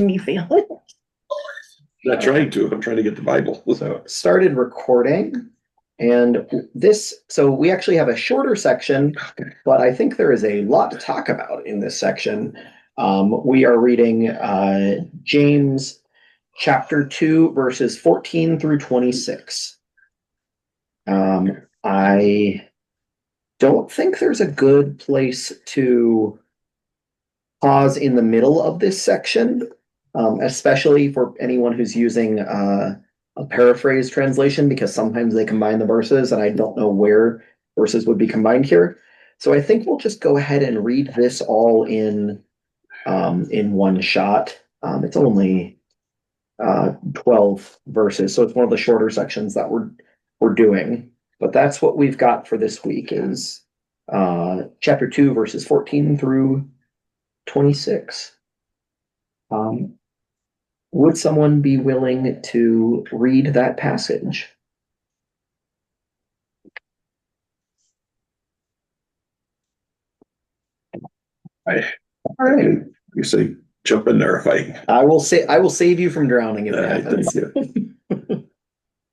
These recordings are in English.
me failing. Not trying to. I'm trying to get the Bible. So started recording, and so we actually have a shorter section, but I think there is a lot to talk about in this section. We are reading James chapter 2, verses 14 through 26. I don't think there's a good place to pause in the middle of this section, especially for anyone who's using a paraphrase translation, because sometimes they combine the verses, and I don't know where verses would be combined here. So I think we'll just go ahead and read this all in one shot. It's only 12 verses, so it's one of the shorter sections that we're doing. But that's what we've got for this week is chapter 2, verses 14 through 26. Would someone be willing to read that passage? All right. You say jump in there if I will save you from drowning if it happens.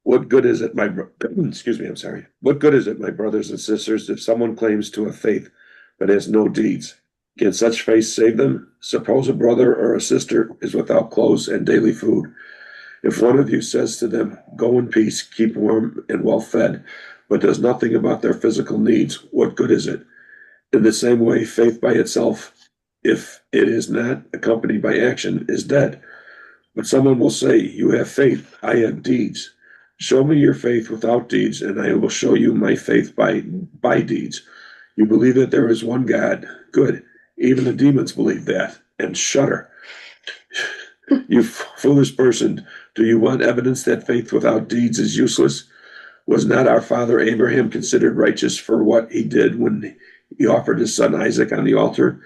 What good is it, excuse me, I'm sorry. What good is it, my brothers and sisters, if someone claims to have faith but has no deeds? Can such faith save them? Suppose a brother or a sister is without clothes and daily food. If one of you says to them, go in peace, keep warm and well fed, but does nothing about their physical needs, what good is it? In the same way, faith by itself, if it is not accompanied by action, is dead. But someone will say, you have faith, I have deeds. Show me your faith without deeds, and I will show you my faith by deeds. You believe that there is one God. Good. Even the demons believe that and shudder. You foolish person, do you want evidence that faith without deeds is useless? Was not our father Abraham considered righteous for what he did when he offered his son Isaac on the altar?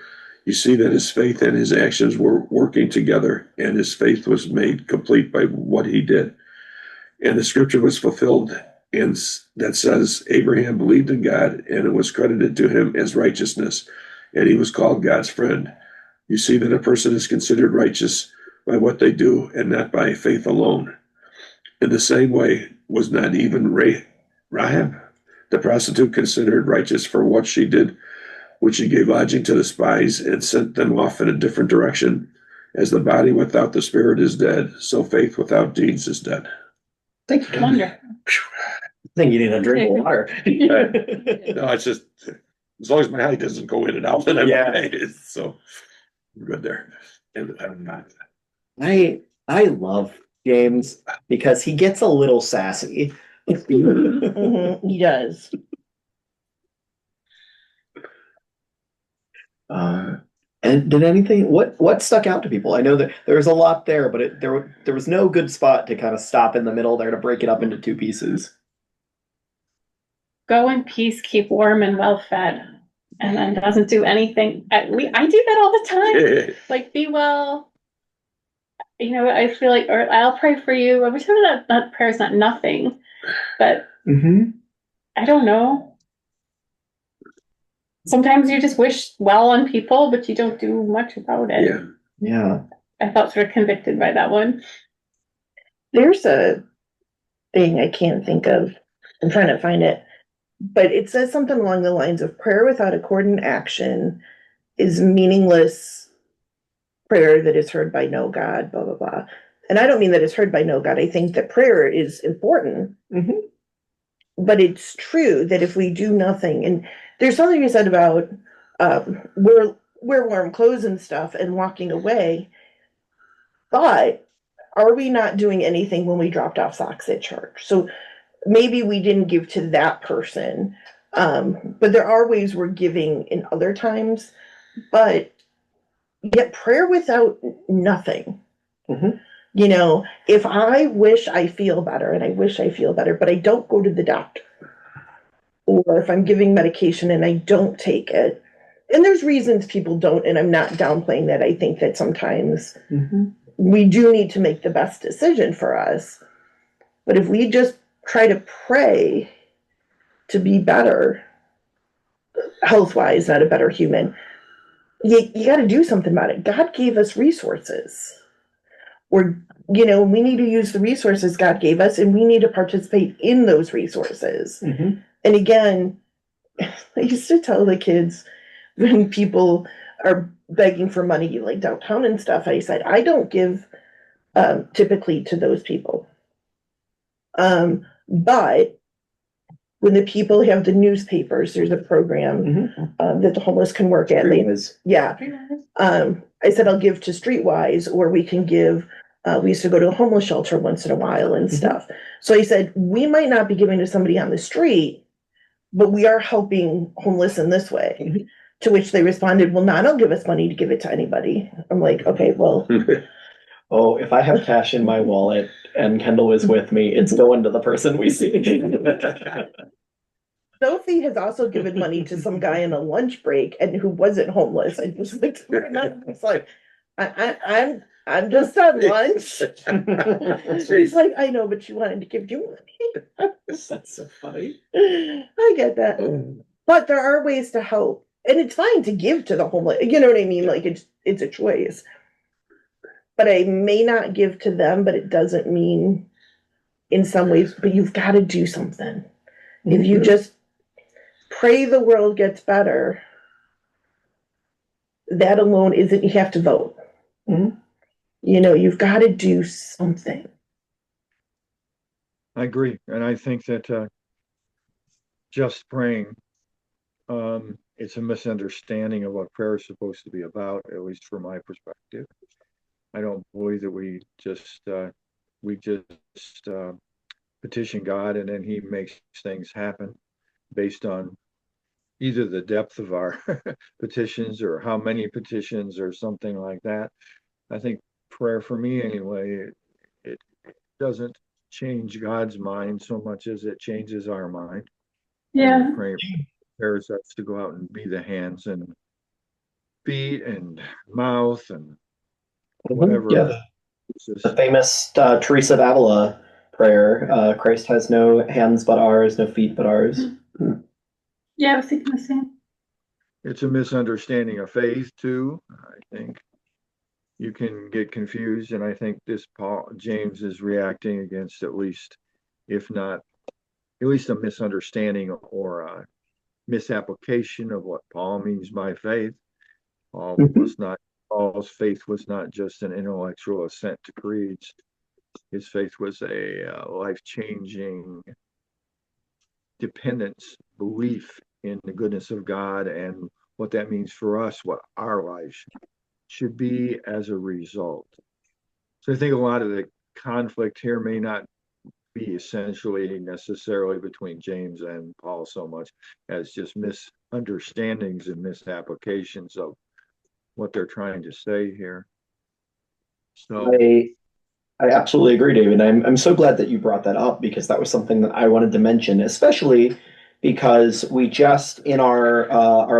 You see that his faith and his actions were working together, and his faith was made complete by what he did. And the scripture was fulfilled, and that says, Abraham believed in God, and it was credited to him as righteousness, and he was called God's friend. You see that a person is considered righteous by what they do, and not by faith alone. In the same way, was not even Rahab, the prostitute, considered righteous for what she did, which she gave lodging to the spies and sent them off in a different direction? As the body without the spirit is dead, so faith without deeds is dead. Thank you. Wonder. I think you need a drink of water. No, it's just as long as my eye doesn't go in and out, then I'm okay. So we're good there. I love James because he gets a little sassy. He does. And did anything? What stuck out to people? I know that there was a lot there, but there was no good spot to kind of stop in the middle there to break it up into two pieces. Go in peace, keep warm and well fed, and then doesn't do anything. I do that all the time. Like, be well. I feel like, or I'll pray for you. Every time that prayer is not nothing, but I don't know. Sometimes you just wish well on people, but you don't do much about it. Yeah. I felt sort of convicted by that one. There's a thing I can't think of. I'm trying to find it. But it says something along the lines of prayer without accord and action is meaningless prayer that is heard by no God, blah, blah, blah. And I don't mean that it's heard by no God. I think that prayer is important. But it's true that if we do nothing, and there's something you said about wear warm clothes and stuff and walking away, but are we not doing anything when we dropped off socks at church? So maybe we didn't give to that person, but there are ways we're giving in other times. But yet prayer without nothing. If I wish I feel better, and I wish I feel better, but I don't go to the doctor, or if I'm giving medication and I don't take it, and there's reasons people don't, and I'm not downplaying that. I think that sometimes we do need to make the best decision for us. But if we just try to pray to be better, health-wise, not a better human, you got to do something about it. God gave us resources. Or, we need to use the resources God gave us and we need to participate in those resources. Mhm. And again, I used to tell the kids when people are begging for money, like downtown and stuff, I said, I don't give typically to those people. But when the people have the newspapers, there's a program that the homeless can work at. Yeah. I said, I'll give to Streetwise, or we can give, we used to go to a homeless shelter once in a while and stuff. So I said, we might not be giving to somebody on the street, but we are helping homeless in this way. To which they responded, well, not, don't give us money to give it to anybody. I'm like, okay, well. Oh, if I have cash in my wallet and Kendall is with me, it's going to the person we see. Sophie has also given money to some guy in a lunch break and who wasn't homeless. I just looked at her and I was like, I'm just on lunch. She's like, I know, but she wanted to give you money. That's so funny. I get that. But there are ways to help. And it's fine to give to the homeless. You know what I mean? Like it's a choice. But I may not give to them, but it doesn't mean in some ways, but you've got to do something. If you just pray the world gets better, that alone isn't, you have to vote. You've got to do something. I agree. And I think that just praying, it's a misunderstanding of what prayer is supposed to be about, at least from my perspective. I don't believe that we just petition God and then he makes things happen based on either the depth of our petitions or how many petitions or something like that. I think prayer, for me anyway, it doesn't change God's mind so much as it changes our mind. Yeah. Prayer prepares us to go out and be the hands and feet and mouth and whatever. Yeah, the famous Teresa of Avila prayer, Christ has no hands but ours, no feet but ours. Yeah, I was thinking the same. It's a misunderstanding of faith too. I think you can get confused, and I think James is reacting against at least a misunderstanding or a misapplication of what Paul means by faith. Paul's faith was not just an intellectual assent to creeds. His faith was a life-changing dependence, belief in the goodness of God and what that means for us, what our lives should be as a result. So I think a lot of the conflict here may not be essentially necessarily between James and Paul so much as just misunderstandings and misapplications of what they're trying to say here. So I absolutely agree, David. I'm so glad that you brought that up because that was something that I wanted to mention, especially because we just in our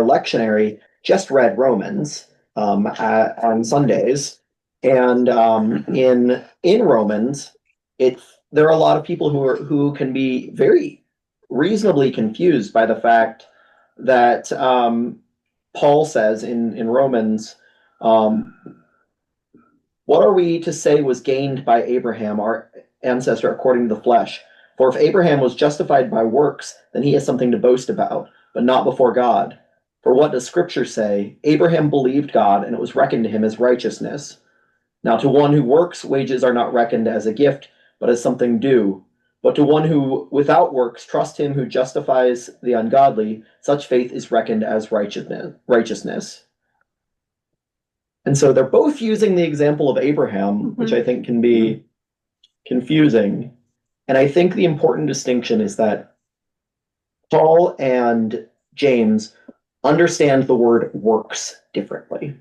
lectionary just read Romans on Sundays, and in Romans, there are a lot of people who can be very reasonably confused by the fact that Paul says in Romans, what are we to say was gained by Abraham, our ancestor according to the flesh? For if Abraham was justified by works, then he has something to boast about, but not before God. For what does Scripture say? Abraham believed God, and it was reckoned to him as righteousness. Now to one who works, wages are not reckoned as a gift, but as something due. But to one who without works trusts him who justifies the ungodly, such faith is reckoned as righteousness. And so they're both using the example of Abraham, which I think can be confusing. And I think the important distinction is that Paul and James understand the word works differently.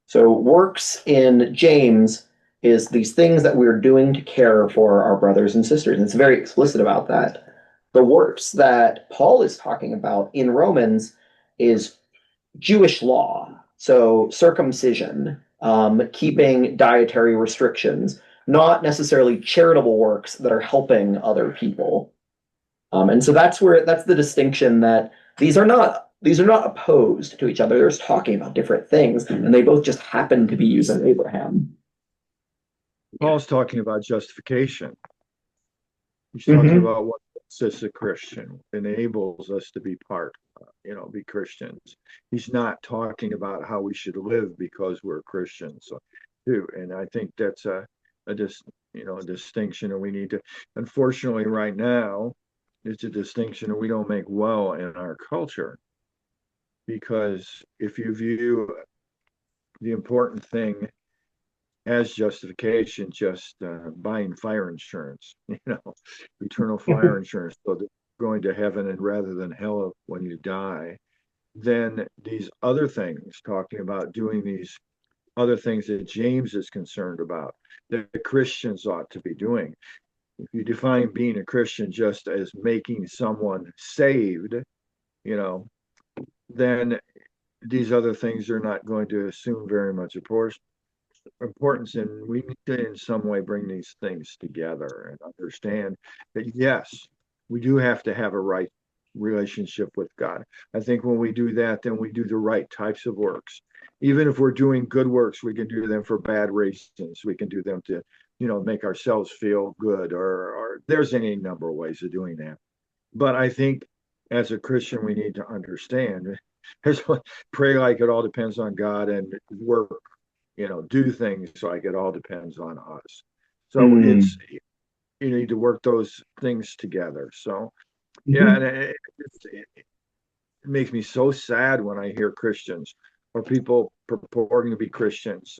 So works in James is these things that we're doing to care for our brothers and sisters. And it's very explicit about that. The works that Paul is talking about in Romans is Jewish law. So circumcision, keeping dietary restrictions, not necessarily charitable works that are helping other people. And so that's the distinction, that these are not opposed to each other. They're just talking about different things, and they both just happen to be using Abraham. Paul's talking about justification. He's talking about what makes us a Christian, enables us to be be Christians. He's not talking about how we should live because we're Christians too. And I think that's a distinction, and we need to, unfortunately, right now, it's a distinction that we don't make well in our culture. Because if you view the important thing as justification, just buying fire insurance, eternal fire insurance, so that you're going to heaven and rather than hell when you die, then these other things, talking about doing these other things that James is concerned about, that Christians ought to be doing. If you define being a Christian just as making someone saved, then these other things are not going to assume very much importance, and we need to in some way bring these things together and understand that yes, we do have to have a right relationship with God. I think when we do that, then we do the right types of works. Even if we're doing good works, we can do them for bad reasons. We can do them to make ourselves feel good, or there's any number of ways of doing that. But I think as a Christian, we need to understand there's pray like it all depends on God, and work, do things like it all depends on us. So it's, you need to work those things together. So yeah, and it makes me so sad when I hear Christians or people purporting to be Christians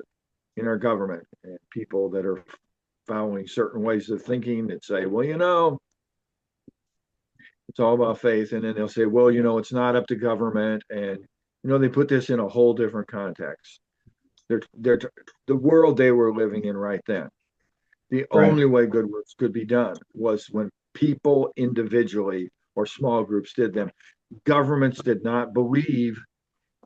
in our government, and people that are following certain ways of thinking that say, well, it's all about faith. And then they'll say, well, it's not up to government. And, they put this in a whole different context. The world they were living in right then. The only way good works could be done was when people individually or small groups did them. Governments did not believe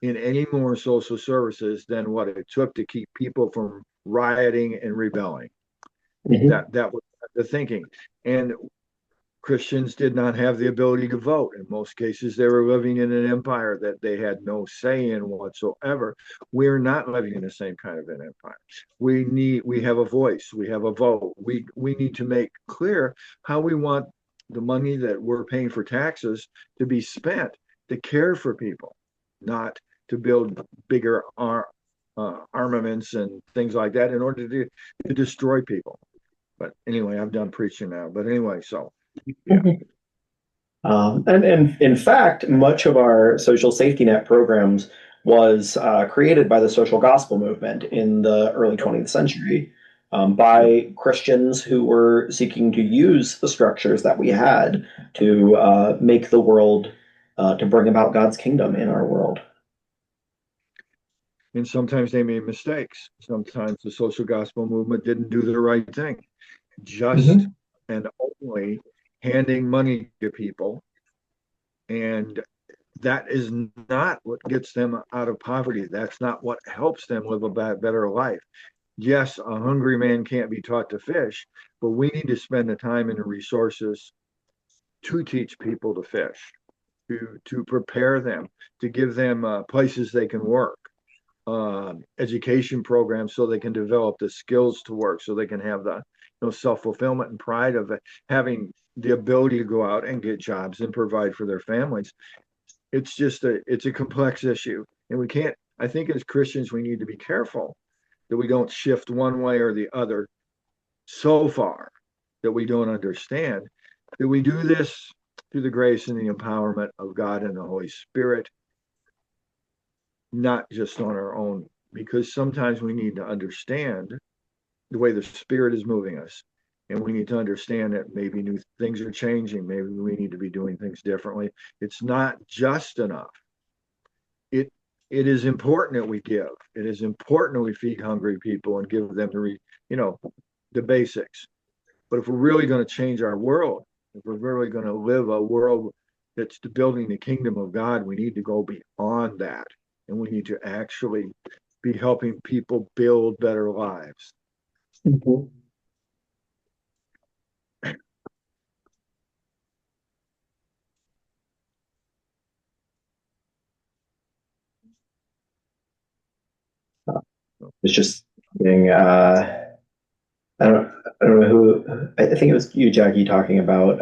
in any more social services than what it took to keep people from rioting and rebelling. That was the thinking. And Christians did not have the ability to vote. In most cases, they were living in an empire that they had no say in whatsoever. We're not living in the same kind of an empire. We have a voice, we have a vote. We need to make clear how we want the money that we're paying for taxes to be spent to care for people, not to build bigger armaments and things like that in order to destroy people. But anyway, I'm done preaching now. But anyway, so. Yeah. And in fact, much of our social safety net programs was created by the social gospel movement in the early 20th century, by Christians who were seeking to use the structures that we had to make the world, to bring about God's kingdom in our world. And sometimes they made mistakes. Sometimes the social gospel movement didn't do the right thing. Just and only handing money to people, and that is not what gets them out of poverty. That's not what helps them live a better life. Yes, a hungry man can't be taught to fish, but we need to spend the time and the resources to teach people to fish, to prepare them, to give them places they can work, education programs so they can develop the skills to work, so they can have the self-fulfillment and pride of having the ability to go out and get jobs and provide for their families. It's just it's a complex issue, and I think as Christians, we need to be careful that we don't shift one way or the other so far that we don't understand that we do this through the grace and the empowerment of God and the Holy Spirit, not just on our own, because sometimes we need to understand the way the Spirit is moving us. And we need to understand that maybe new things are changing. Maybe we need to be doing things differently. It's not just enough. It is important that we give. It is important that we feed hungry people and give them the basics. But if we're really going to change our world, if we're really going to live a world that's building the kingdom of God, we need to go beyond that. And we need to actually be helping people build better lives. It's just being, I don't I don't know who, I think it was you, Jackie, talking about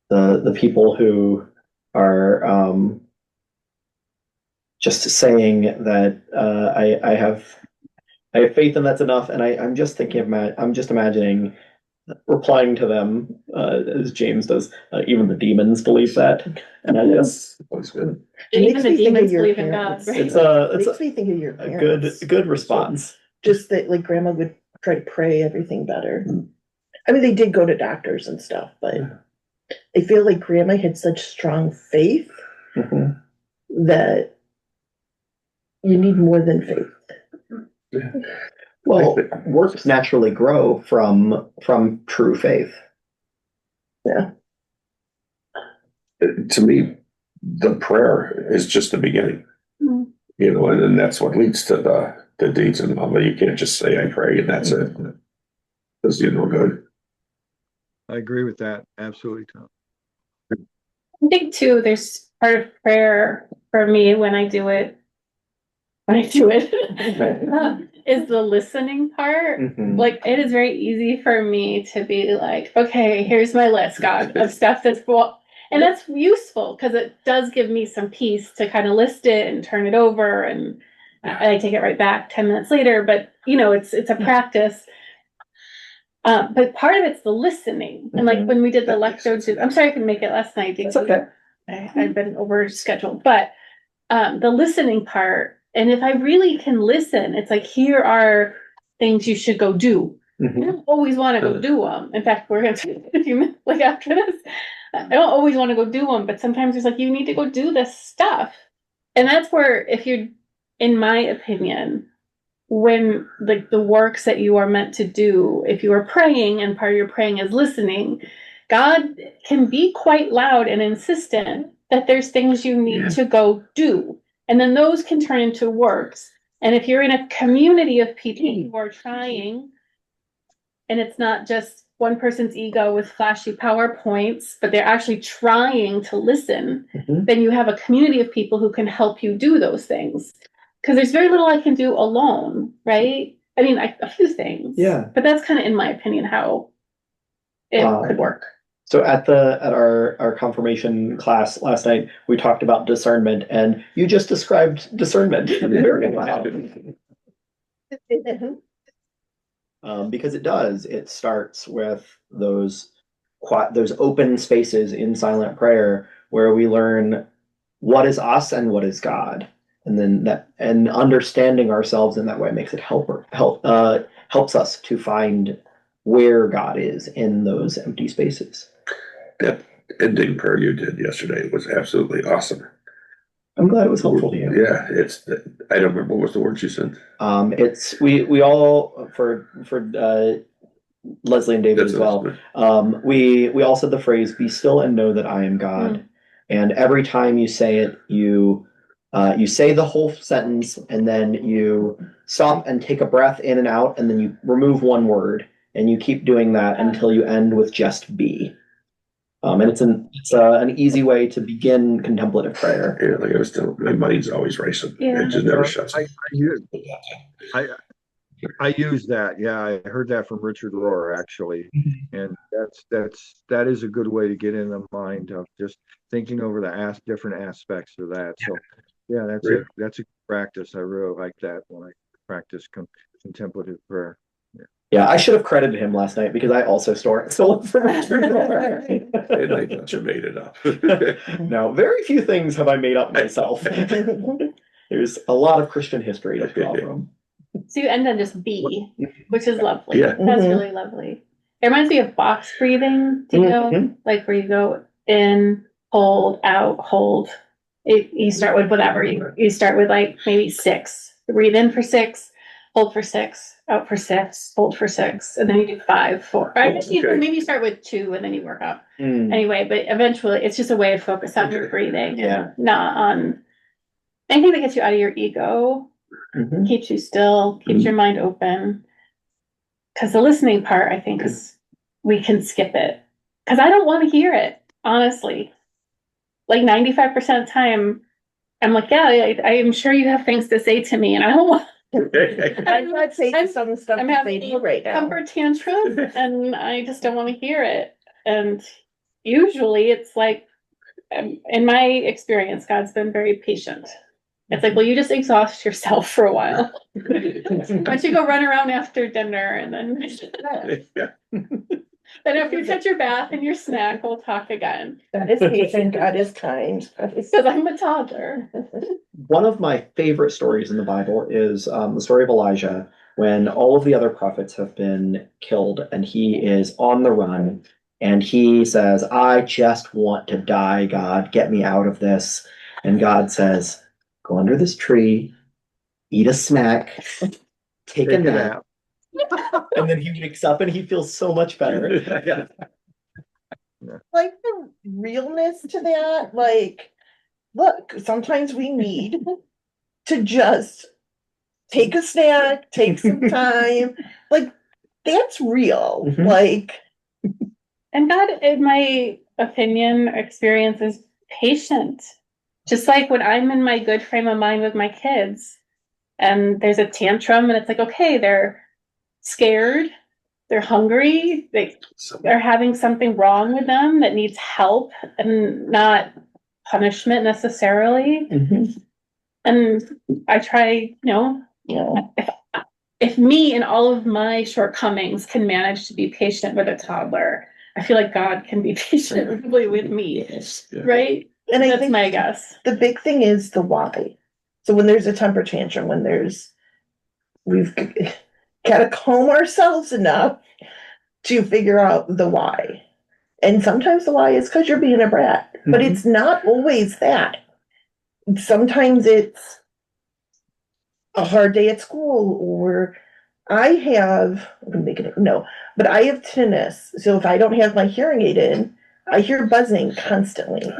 the people who are just saying that I have faith and that's enough. And I'm just thinking of I'm just imagining replying to them as James does. Even the demons believe that, and I guess Always good. It Even makes the me think of demons your believe in God, parents. right? it's Makes me think of your a parents. good response. Just that, like, grandma would try to pray everything better. I mean, they did go to doctors and stuff, but I feel like grandma had such strong faith Mhm. that you need more than faith. Yeah. Well, works naturally grow from true faith. Yeah. To me, the prayer is just the beginning, Mhm. you know, and then that's what leads to the deeds and all. But you can't just say I pray and that's it. Does you no good. I agree with that. Absolutely, Tom. I think too, there's part of prayer for me when I do it, is the listening part. Mhm. Like, it is very easy for me to be like, okay, here's my list, God, of stuff that's and that's useful because it does give me some peace to kind of list it and turn it over, and I take it right back 10 minutes later. But you know, it's a practice. But part of it's the listening, and like when we did the lectio, I'm sorry I couldn't make it last night. It's okay. I've been over scheduled, but the listening part, and if I really can listen, it's like, here are things you should go do. Mhm. I don't always want to go do them. In fact, we're going to, if you like after this, I don't always want to go do them, but sometimes it's like, you need to go do this stuff. And that's where, if you're, in my opinion, when like the works that you are meant to do, if you are praying and part of your praying is listening, God can be quite loud and insistent that there's things you need to go do. And then those can turn into works. And if you're in a community of people who are trying, and it's not just one person's ego with flashy PowerPoints, but they're actually trying to listen, Mhm. then you have a community of people who can help you do those things. Because there's very little I can do alone, right? I mean, a few things. Yeah. But that's kind of, in my opinion, how it could work. So at our confirmation class last night, we talked about discernment, and you just described discernment very well. Because it starts with those open spaces in silent prayer where we learn what is us and what is God, and then understanding ourselves in that way makes it helps us to find where God is in those empty spaces. That ending prayer you did yesterday was absolutely awesome. I'm glad it was helpful to you. Yeah, I don't remember what was the word you said. It's we all for Leslie and David as well. We all said the phrase "Be still and know that I am God," and every time you say it, you say the whole sentence, and then you stop and take a breath in and out, and then you remove one word, and you keep doing that until you end with just "be." And it's an easy way to begin contemplative prayer. Yeah, like I was telling, my mind's always racing. Yeah. It just never shuts. I use that. Yeah, I heard that from Richard Rohr actually, and that is a good way to get in the mind of just thinking over the different aspects of that. So, yeah, that's a practice. I really like that when I practice contemplative prayer. Yeah, I should have credited him last night because I also stole it from Richard Rohr. And I thought you made it up. No, very few things have I made up myself. There's a lot of Christian history to draw from. So you end on just be, which is lovely. Yeah. That's really lovely. It reminds me of box breathing. Do you know? Like where you go in, hold, out, hold. You start with whatever. You start with like maybe 6. Breathe in for 6, hold for 6, out for 6, hold for 6, and then you do 5, 4. I guess maybe you start with 2 and then you work up. Anyway, but eventually it's just a way to focus on your breathing and not on anything that gets you out of your ego. Keeps you still, keeps your mind open. Because the listening part, I think, is we can skip it. Because I don't want to hear it, honestly. Like 95% of the time, I'm like, yeah, I am sure you have things to say to me, and I don't want I'm not saying some stuff I'm that having they do right now. temper tantrum and I just don't want to hear it. And usually it's like, in my experience, God's been very patient. It's like, well, you just exhaust yourself for a while. Why don't you go run around after dinner and then after you touch your bath and your snack, we'll talk again. God is patient, God is kind. Because I'm a toddler. One of my favorite stories in the Bible is the story of Elijah, when all of the other prophets have been killed and he is on the run and he says, I just want to die, God, get me out of this. And God says, go under this tree, eat a snack, take a nap. And then he wakes up and he feels so much better. Like the realness to that, like, look, sometimes we need to just take a snack, take some time. Like, that's real. Mhm. Like, And God, in my opinion, experience is patient. Just like when I'm in my good frame of mind with my kids and there's a tantrum and it's like, okay, they're scared, they're hungry, they're having something wrong with them that needs help and not punishment necessarily. Mhm. And I try, if me and all of my shortcomings can manage to be patient with a toddler, I feel like God can be patient with me, right? and I That's think my guess. the big thing is the why. So when there's a temper tantrum, we've got to calm ourselves enough to figure out the why. And sometimes the why is because you're being a brat, but Mhm. it's not always that. Sometimes it's a hard day at school, or I have tinnitus. So if I don't have my hearing aid in, I hear buzzing constantly.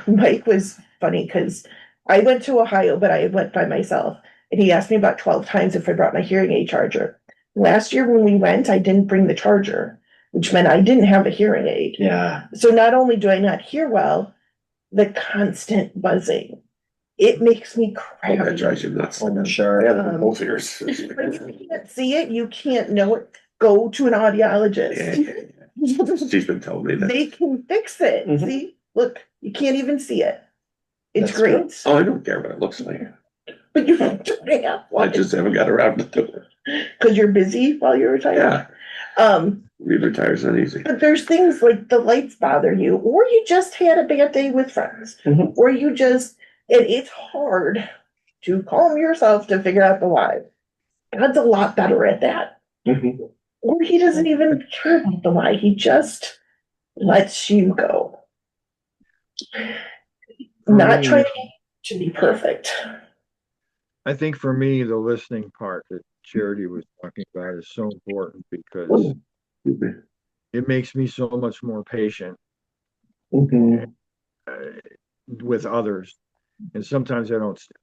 Mike was funny because I went to Ohio, but I went by myself, and he asked me about 12 times if I brought my hearing aid charger. Last year when we went, I didn't bring the charger, which meant I didn't have a hearing aid. Yeah. So not only do I not hear well, the constant buzzing, it makes me That crabby. drives you nuts. Oh, sure. I have it in both ears. But you can't see it, you can't know it. Go to an audiologist. She's been telling me that. They can fix it. Mhm. See, look, you can't even see it. It's That's great. Oh, I don't care what it looks like. But you don't have I one just haven't got around to doing it. because you're busy while you're retired. Yeah, we retire's not easy. But there's things like the lights bother you, or you just had a bad day with friends, Mhm. or it's hard to calm yourself to figure out the why. God's a lot better at that. Mhm. Or he doesn't even care about the why. He just lets you go. Not trying to be perfect. I think for me, the listening part that Charity was talking about is so important because it makes me so much more patient Mhm. with others. And sometimes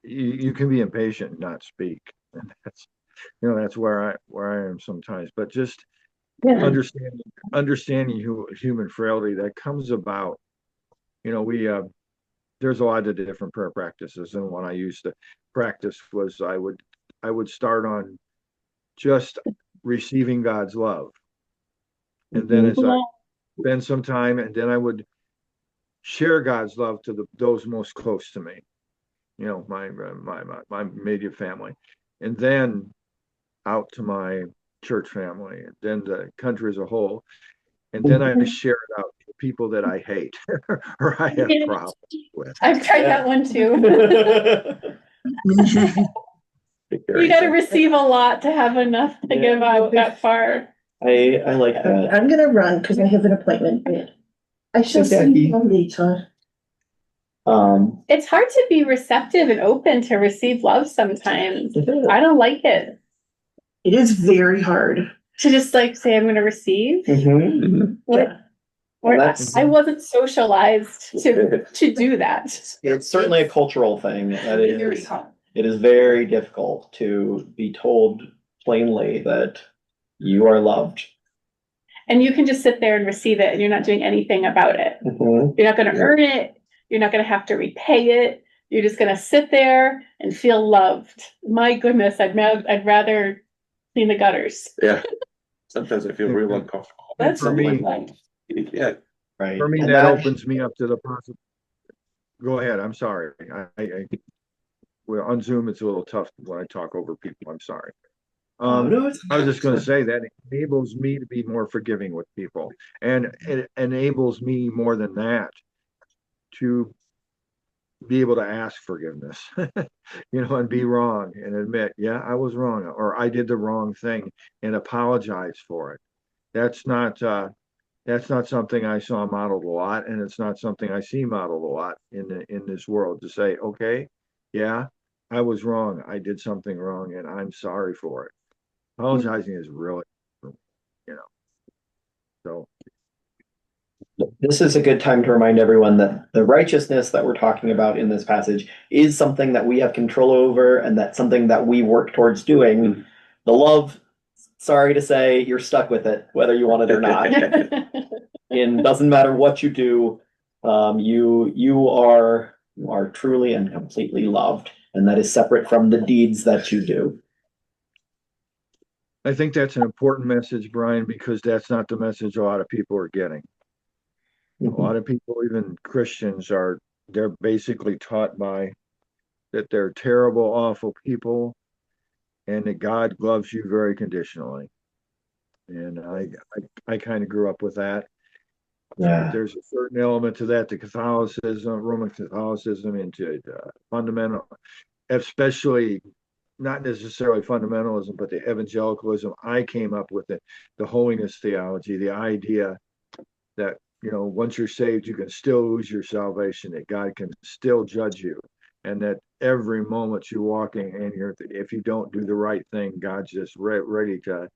you can be impatient and not speak. And that's where I am sometimes. But just Yeah. understanding human frailty that comes about. There's a lot of different prayer practices, and one I used to practice was I would start on just receiving God's love, and then as I spend some time, and then I would share God's love to those most close to me, my immediate family, and then out to my church family, and then the country as a whole, and then I share it out to people that I hate or I have problems with. I've tried that one too. You got to receive a lot to have enough to give out that far. I like that. I'm gonna run because I have an appointment. I shall see you later. It's hard to be receptive and open to receive love sometimes. I don't like it. It is very hard. To just like say I'm going to receive. Mhm. I wasn't socialized to do that. It's certainly a cultural thing. It is very difficult to be told plainly that you are loved. And you can just sit there and receive it and you're not doing anything about it. Mhm. You're not going to earn it. You're not going to have to repay it. You're just gonna sit there and feel loved. My goodness, I'd rather clean the gutters. Yeah. Sometimes I feel real uncomfortable. That's For me- like, Yeah. Right. For me, And that opens me up to the possible. Go ahead. I'm sorry. Well, on Zoom, it's a little tough when I talk over people. I'm sorry. No, it's I was just going to say that enables me to be more forgiving with people, and it enables me more than that to be able to ask forgiveness, and be wrong and admit, yeah, I was wrong, or I did the wrong thing, and apologize for it. That's not something I saw modeled a lot, and it's not something I see modeled a lot in this world, to say, okay, yeah, I was wrong. I did something wrong, and I'm sorry for it. Apologizing is really, so. This is a good time to remind everyone that the righteousness that we're talking about in this passage is something that we have control over, and that's something that we work towards doing. The love, sorry to say, you're stuck with it, whether you want it or not. It doesn't matter what you do. You are truly and completely loved, and that is separate from the deeds that you do. I think that's an important message, Brian, because that's not the message a lot of people are getting. A lot of people, even Christians, they're basically taught that they're terrible, awful people, and that God loves you very conditionally. And I kind of grew up with that. Yeah. There's a certain element to that, to Catholicism, Roman Catholicism, into fundamental, especially not necessarily fundamentalism, but the evangelicalism. I came up with the holiness theology, the idea that, once you're saved, you can still lose your salvation, that God can still judge you, and that every moment you're walking and if you don't do the right thing, God's just ready to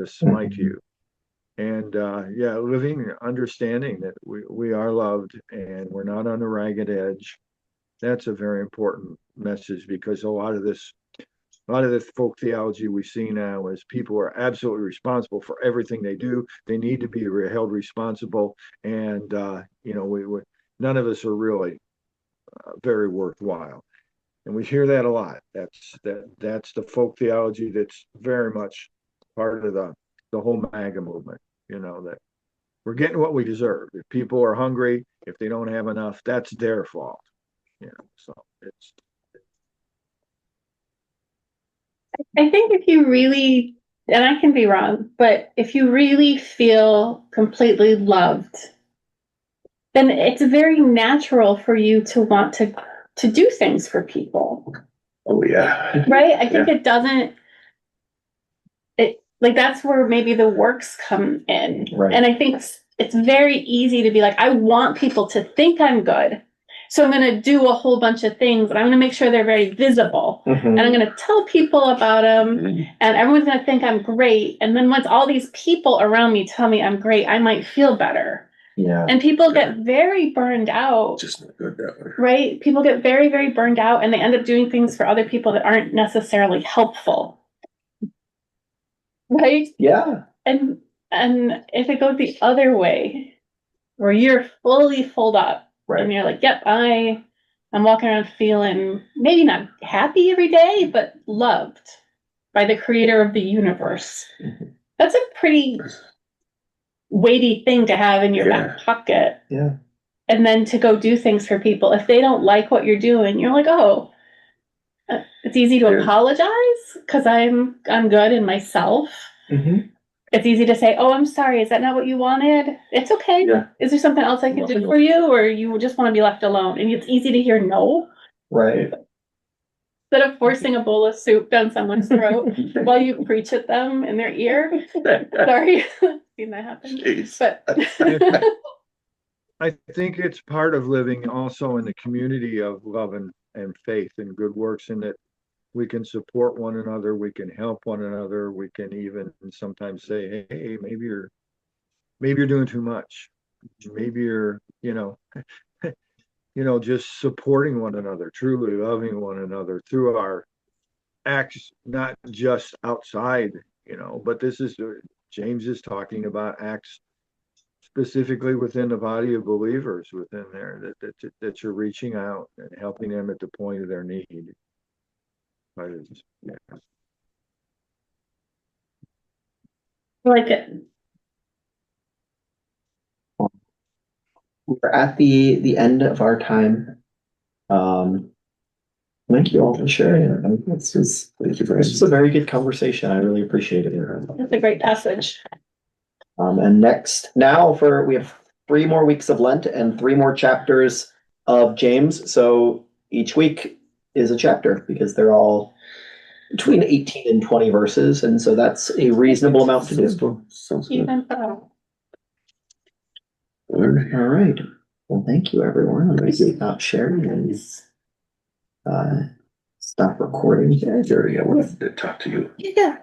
smite you. And living, understanding that we are loved and we're not on a ragged edge. That's a very important message, because a lot of this folk theology we see now is people are absolutely responsible for everything they do. They need to be held responsible, and we none of us are really very worthwhile, and we hear that a lot. That's the folk theology that's very much part of the whole MAGA movement. That we're getting what we deserve. If people are hungry, if they don't have enough, that's their fault. So it's. I think if you really, and I can be wrong, but if you really feel completely loved, then it's very natural for you to want to do things for people. Oh, yeah. Right? I think it doesn't, like, that's where maybe the works come in. Right. And I think it's very easy to be like, I want people to think I'm good, so I'm going to do a whole bunch of things, and I'm going to make sure they're very visible. And I'm going to tell people about them, and everyone's going to think I'm great. And then once all these people around me tell me I'm great, I might feel better. Yeah. And people get very burned out. Just not good that way. Right? People get very, very burned out, and they end up doing things for other people that aren't necessarily helpful. Right? Yeah. And if it goes the other way, where you're fully full up, Right. and you're like, yep, I'm walking around feeling maybe not happy every day, but loved by the creator of the universe. That's a pretty weighty thing to have in your back pocket. Yeah. And then to go do things for people. If they don't like what you're doing, you're like, oh, it's easy to apologize because I'm good in myself. It's easy to say, oh, I'm sorry, is that not what you wanted? It's okay. Yeah. Is there something else I can do for you, or you just want to be left alone? And it's easy to hear no. Right. Instead of forcing a bowl of soup down someone's throat while you preach at them in their ear. Sorry, seen that happen. Jeez. But I think it's part of living also in the community of love and faith and good works, in that we can support one another, we can help one another, we can even sometimes say, hey, maybe you're doing too much. Maybe you're, just supporting one another, truly loving one another through our acts, not just outside, but this is, James is talking about acts specifically within the body of believers within there that you're reaching out and helping them at the point of their need. Yeah. I like it. We're at the end of our time. Thank you all for sharing. This is a very good conversation. I really appreciate it. It's a great passage. And we have 3 more weeks of Lent and 3 more chapters of James. So each week is a chapter because they're all between 18 and 20 verses. And so that's a reasonable amount to do. Sounds good. Even so. All right. All right. Well, thank you, everyone. I'm not sharing and stop recording. Jerry, I wanted to talk to you. Yeah.